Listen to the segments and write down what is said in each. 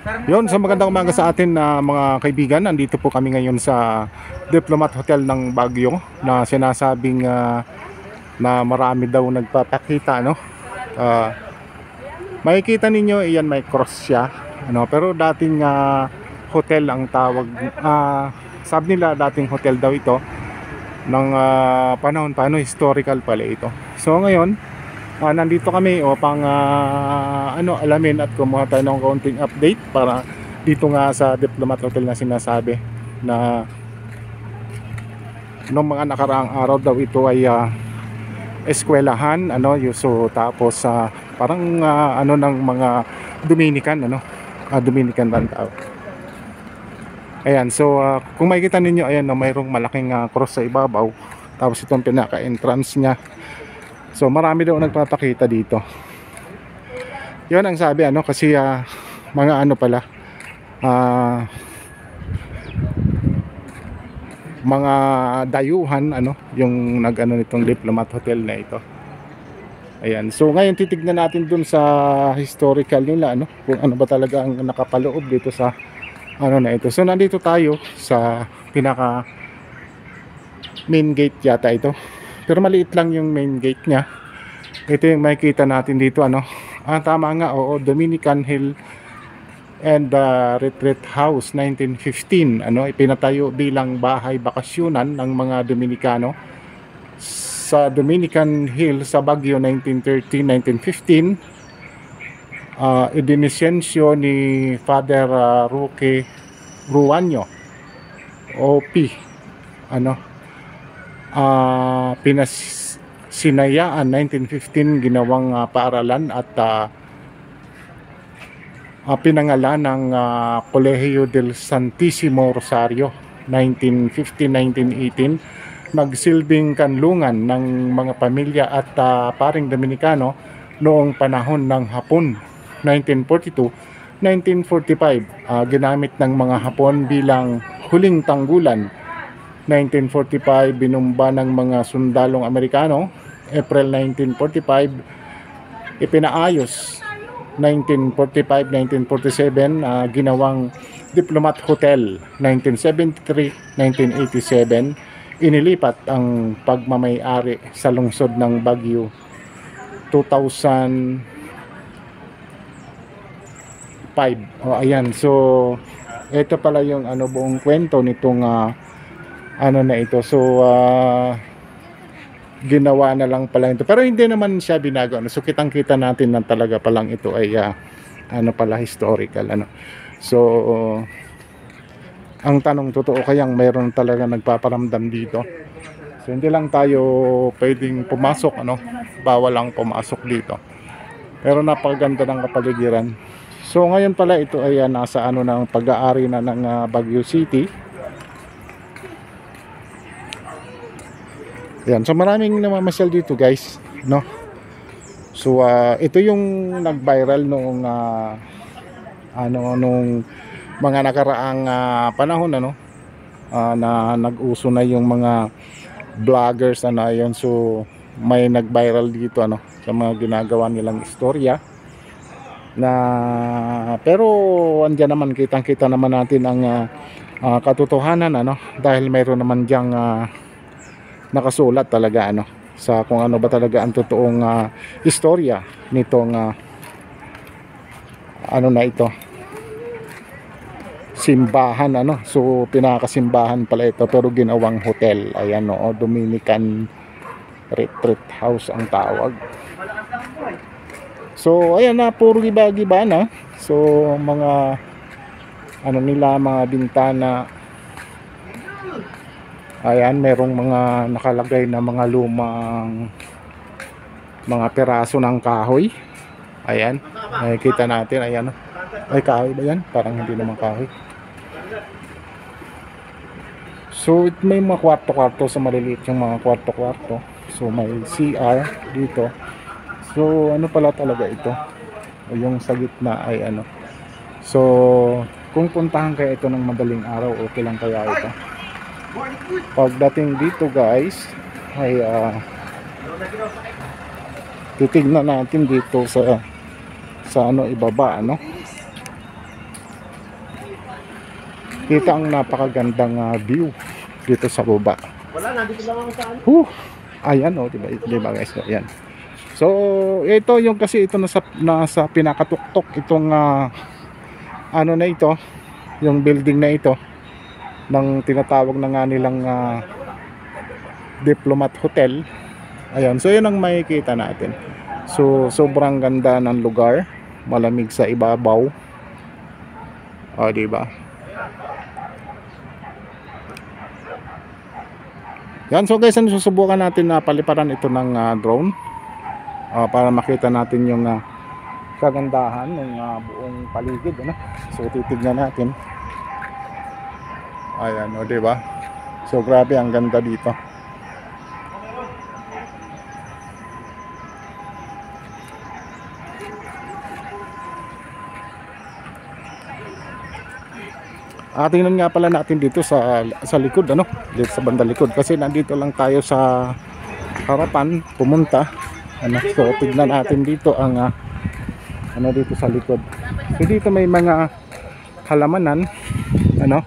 Yon, sa magandang umaga sa atin na mga kaibigan. Nandito po kami ngayon sa Diplomat Hotel ng Baguio na sinasabing na marami daw nagpapakita, no? Makikita ninyo, iyan may cross siya, ano, pero dating hotel ang tawag. Sabi nila dating hotel daw ito ng panahon pa, ano, historical pala ito. So ngayon, nandito kami upang alamin at kumuha tayo ng kaunting update para dito nga sa Diplomat Hotel na sinasabi na noong mga nakaraang araw daw ito ay eskwelahan, ano, so tapos parang ng mga Dominican, ano, Dominican band tao. Ayan, so kung makikita ninyo, ayan, mayroong malaking cross sa ibabaw, tapos itong pinaka-entrance niya. So marami daw nagpapakita dito. Yun ang sabi, ano, kasi mga ano pala, mga dayuhan, ano, yung nag-ano nitong Diplomat Hotel na ito. Ayan, so ngayon titignan natin dun sa historical nila, ano, kung ano ba talaga ang nakapaloob dito sa ano na ito. So nandito tayo sa pinaka main gate yata ito, pero maliit lang yung main gate niya. Ito yung makikita natin dito, ano. Tama nga, oo, Dominican Hill and Retreat House 1915, ano, ipinatayo bilang bahay bakasyonan ng mga Dominikano sa Dominican Hill sa Baguio 1913-1915. Idinisyensyo ni Father Roque Ruano OP, ano, sinayaan 1915, ginawang paaralan at pinangalan ng Colegio del Santissimo Rosario 1915-1918, nagsilbing kanlungan ng mga pamilya at paring Dominikano noong panahon ng Hapon 1942-1945. Ginamit ng mga Hapon bilang huling tanggulan. 1945, binumba ng mga sundalong Amerikano. April 1945, ipinaayos. 1945-1947, ginawang Diplomat Hotel. 1973-1987, inilipat ang pagmamay-ari sa lungsod ng Baguio. 2005. Ayan, so ito pala yung ano, buong kwento nitong ano na ito. So ginawa na lang pala ito, pero hindi naman siya binago, ano. So kitang kita natin na talaga palang ito ay ano pala, historical, ano. So ang tanong, totoo kayang mayroon talaga nagpaparamdam dito? So hindi lang tayo pwedeng pumasok, ano, bawal lang pumasok dito, pero napakaganda ng kapaligiran. So ngayon pala ito ay nasa ano ng pag-aari na ng Baguio City. Yan, so maraming namamasyal dito, guys, no. So ito yung nag-viral noong nung mga nakaraang panahon, ano, na nag-uso na yung mga vloggers, ano, ayun. So may nag-viral dito, ano, sa mga ginagawa nilang istorya na, pero andyan naman, kitang-kita naman natin ang katotohanan, ano, dahil mayroon naman diyang nakasulat talaga, ano, sa kung ano ba talaga ang totoong istorya nitong ano na ito, simbahan, ano. So pinakasimbahan pala ito, pero ginawang hotel. Ayan, no, Dominican Retreat House ang tawag. So ayan na, puro giba-giba na. So mga ano nila, mga bintana. Ayan, merong mga nakalagay na mga lumang mga peraso ng kahoy. Ayan, nakikita natin, ayan. Ay, kahoy ba yan? Parang hindi naman kahoy. So may mga kwarto-kwarto, sa maliliit yung mga kwarto-kwarto. So may CR dito. So ano pala talaga ito, yung sa gitna ay ano. So kung puntahan kaya ito ng madaling araw, okay lang kaya ito? Pagdating dito, guys, ay titignan natin dito sa ano, ibaba, ano. kita ang napakagandang view dito sa baba. Wala, nandito lang ako sa ano. Ayan oh, diba guys, ayan. So ito yung kasi ito nasa pinakatuktok itong ano na ito, yung building na ito ng tinatawag na nga nilang Diplomat Hotel. Ayan, so yun ang makikita natin. So sobrang ganda ng lugar, malamig sa ibabaw. O diba? Yan, so guys, susubukan natin na paliparan ito ng drone para makita natin yung kagandahan ng buong paligid, ano? So titignan natin. Ayan, o diba? So grabe, ang ganda dito. Tingnan nga pala natin dito sa likod, ano? Dito sa banda likod, kasi nandito lang tayo sa harapan pumunta, ano? So tignan natin dito ang ano dito sa likod. So dito may mga halamanan, ano?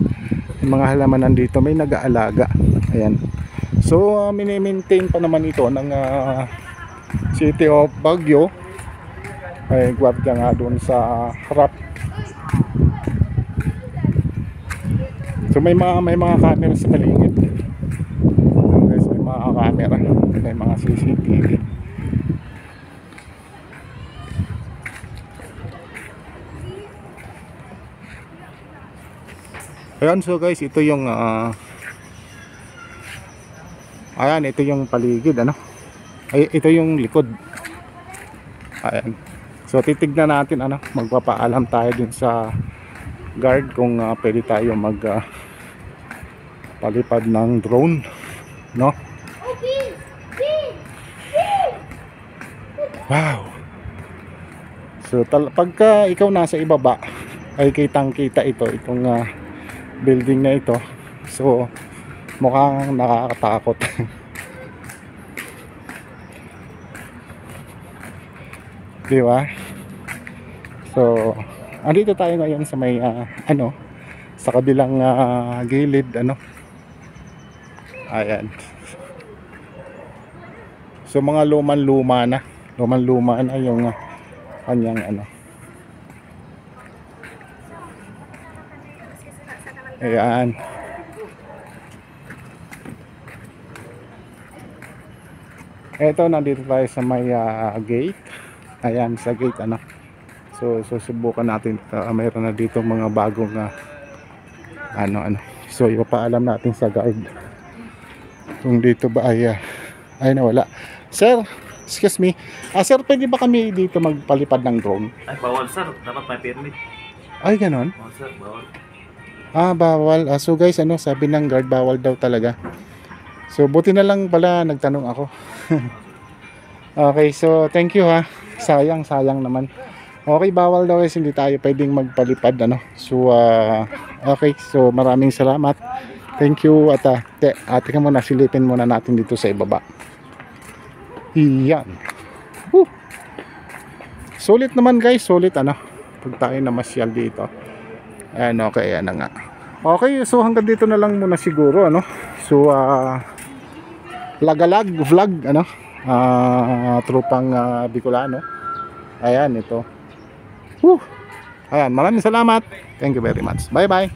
May mga halamanan dito, may nag-aalaga. Ayan. So mini-maintain pa naman ito ng City of Baguio. Ay gwardiya nga doon sa harap. So may mga camera sa paligid. Guys, may mga camera, may mga CCTV. Ayan, so guys, ito yung ayan, ito yung paligid, ano? Ay, ito yung likod. Ayan. So titignan natin, ano, magpapaalam tayo din sa guard kung pwede tayo mag palipad ng drone, no? Wow. So pagka ikaw nasa ibaba ay kitang-kita itong building na ito. So mukhang nakakatakot. Di ba? So andito tayo ngayon sa may ano, sa kabilang gilid, ano. Ayan. So mga luman-luma na yung kanyang ano. Ayan. Eto, nandito tayo sa may gate. Ayan, sa gate, ano. So susubukan natin, mayroon na dito mga bagong ano. So ipapaalam natin sa guide kung dito ba ay nawala. Sir, excuse me. Sir, pwede ba kami dito magpalipad ng drone? Ay, bawal sir. Dapat may permit. Ay, ganon? Bawal sir, bawal. Bawal. So guys, ano, sabi ng guard, bawal daw talaga. So buti na lang pala nagtanong ako. Okay, so thank you ha. Sayang naman. Okay, bawal daw guys, hindi tayo pwedeng magpalipad, ano. So okay, so maraming salamat. Thank you. At tika muna, silipin muna natin dito sa ibaba. Iyan. Sulit naman guys, sulit, ano, pag tayo namasyal dito. Ayan, okay, ayan na nga. Okay, so hanggang dito na lang muna siguro, ano. So lagalag vlog, ano, tropang Bicolano. Ayan, ito. Ayan, maraming salamat. Thank you very much. Bye bye.